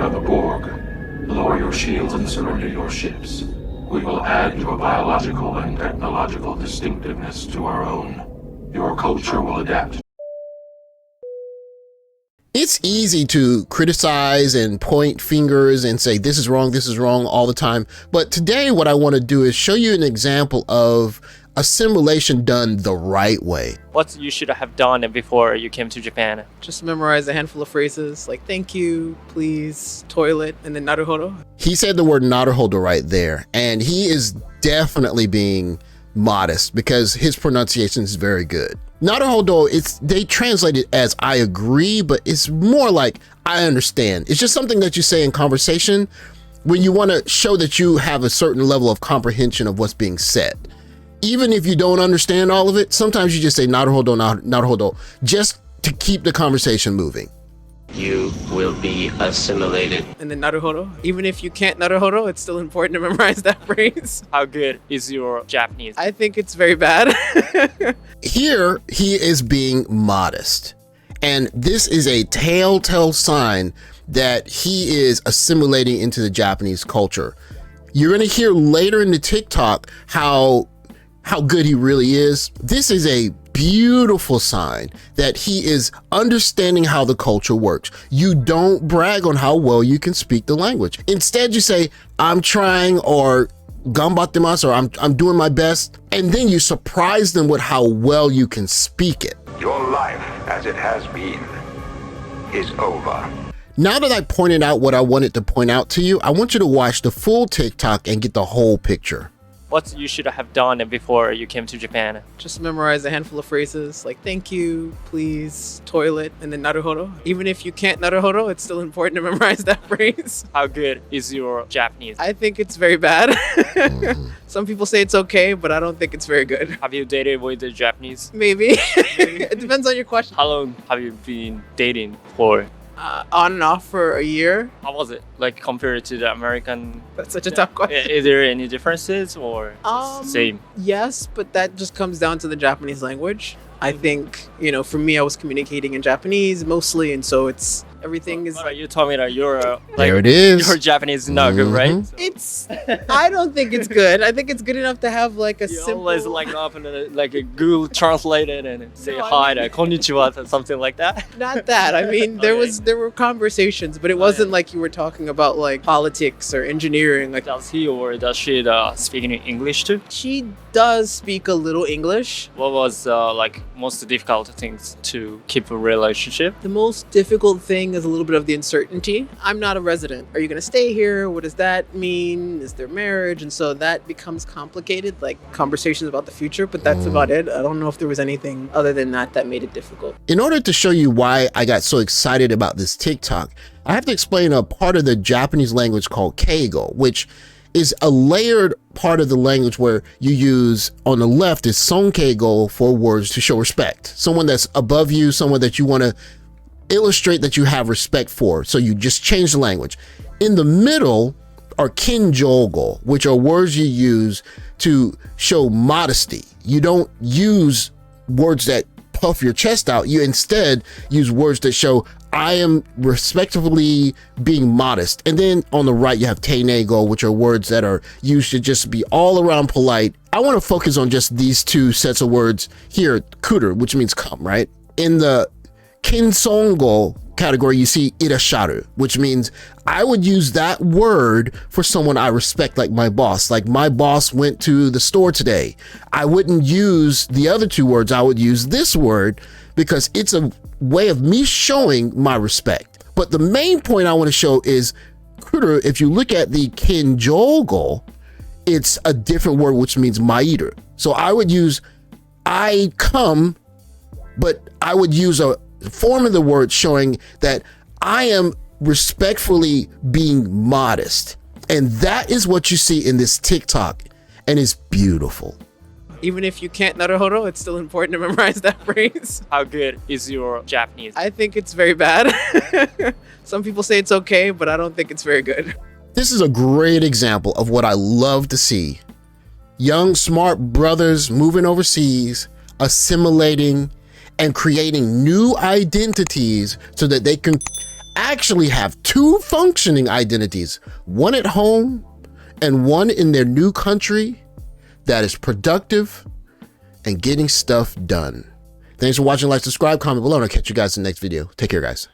are the Borg. Lower your shields and surrender your ships. We will add your biological and technological distinctiveness to our own. Your culture will adapt. It's easy to criticize and point fingers and say this is wrong all the time. But today what I want to do is show you an example of assimilation done the right way. What you should have done before you came to Japan? Just memorize a handful of phrases like thank you, please, toilet, and then naruhodo. He said the word naruhodo right there, and he is definitely being modest because his pronunciation is very good. Naruhodo, they translate it as I agree, but it's more like I understand. It's just something that you say in conversation when you want to show that you have a certain level of comprehension of what's being said. Even if you don't understand all of it, sometimes you just say naruhodo, naruhodo, just to keep the conversation moving. You will be assimilated. And then naruhodo. Even if you can't naruhodo, it's still important to memorize that phrase. How good is your Japanese? I think it's very bad. Here, he is being modest. And this is a telltale sign that he is assimilating into the Japanese culture. You're gonna hear later in the TikTok how good he really is. This is a beautiful sign that he is understanding how the culture works. You don't brag on how well you can speak the language. Instead, you say, I'm trying, or ganbattemasu, or I'm doing my best. And then you surprise them with how well you can speak it. Your life, as it has been, is over. Now that I pointed out what I wanted to point out to you, I want you to watch the full TikTok and get the whole picture. What you should have done before you came to Japan? Just memorize a handful of phrases like thank you, please, toilet, and then naruhodo. Even if you can't naruhodo, it's still important to memorize that phrase. How good is your Japanese? I think it's very bad. Some people say it's okay, but I don't think it's very good. Have you dated with the Japanese? Maybe. It depends on your question. How long have you been dating for? On and off for a year. How was it like compared to the American? That's such a tough question. Is there any differences or same? Yes, but that just comes down to the Japanese language. I think, for me, I was communicating in Japanese mostly, and so it's everything is. You told me that you're there it is. Your Japanese is not good, right? I don't think it's good. I think it's good enough to have like a simple. Always open like a Google Translate it and say hi, konnichiwa, something like that. Not that. I mean, there were conversations, but it wasn't like you were talking about like politics or engineering. Like, does he or does she speak in English too? She does speak a little English. What was most difficult things to keep a relationship? The most difficult thing is a little bit of the uncertainty. I'm not a resident. Are you going to stay here? What does that mean? Is there marriage? And so that becomes complicated, like conversations about the future, but that's about it. I don't know if there was anything other than that made it difficult. In order to show you why I got so excited about this TikTok, I have to explain a part of the Japanese language called keigo, which is a layered part of the language where you use, on the left is sonkeigo for words to show respect. Someone that's above you, someone that you want to illustrate that you have respect for. So you just change the language. In the middle are kinjogo, which are words you use to show modesty. You don't use words that puff your chest out. You instead use words that show I am respectfully being modest. And then on the right, you have teinego, which are words that are used to just be all around polite. I want to focus on just these two sets of words here, kuru, which means come, right? In the kinsongo category, you see irasharu, which means I would use that word for someone I respect, like my boss. Like my boss went to the store today. I wouldn't use the other two words. I would use this word because it's a way of me showing my respect. But the main point I want to show is kuru. If you look at the kinjogo, it's a different word, which means mairu. So I would use I come, but I would use a form of the word showing that I am respectfully being modest. And that is what you see in this TikTok, and it's beautiful. Even if you can't naruhodo, it's still important to memorize that phrase. How good is your Japanese? I think it's very bad. Some people say it's okay, but I don't think it's very good. This is a great example of what I love to see. Young, smart brothers moving overseas, assimilating, and creating new identities so that they can actually have 2 functioning identities, one at home and one in their new country that is productive and getting stuff done. Thanks for watching. Like, subscribe, comment below, and I'll catch you guys in the next video. Take care, guys.